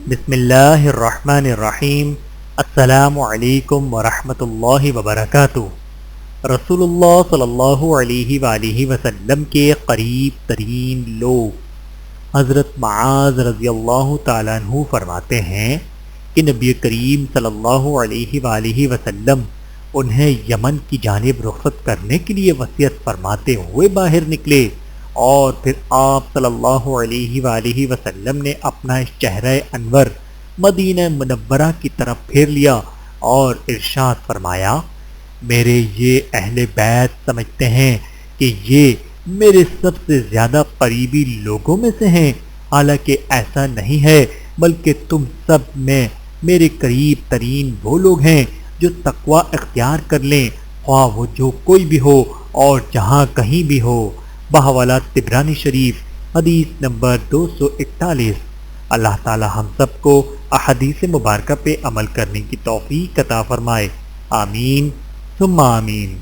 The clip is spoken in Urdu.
بسم اللہ الرحمن الرحیم۔ السلام علیکم ورحمۃ اللہ وبرکاتہ۔ رسول اللہ صلی اللہ علیہ وآلہ وسلم کے قریب ترین لوگ حضرت معاذ رضی اللہ تعالیٰ عنہ فرماتے ہیں کہ نبی کریم صلی اللہ علیہ وآلہ وسلم انہیں یمن کی جانب رخصت کرنے کے لیے وصیت فرماتے ہوئے باہر نکلے، اور پھر آپ صلی اللہ علیہ وآلہ وسلم نے اپنا چہرہ انور مدینہ منورہ کی طرف پھیر لیا اور ارشاد فرمایا، میرے یہ اہل بیت سمجھتے ہیں کہ یہ میرے سب سے زیادہ قریبی لوگوں میں سے ہیں، حالانکہ ایسا نہیں ہے، بلکہ تم سب میں میرے قریب ترین وہ لوگ ہیں جو تقوی اختیار کر لیں، خواہ وہ جو کوئی بھی ہو اور جہاں کہیں بھی ہو۔ بحوالہ طبرانی شریف، حدیث نمبر 241۔ اللہ تعالی ہم سب کو احادیث مبارکہ پہ عمل کرنے کی توفیق عطا فرمائے، آمین ثم آمین۔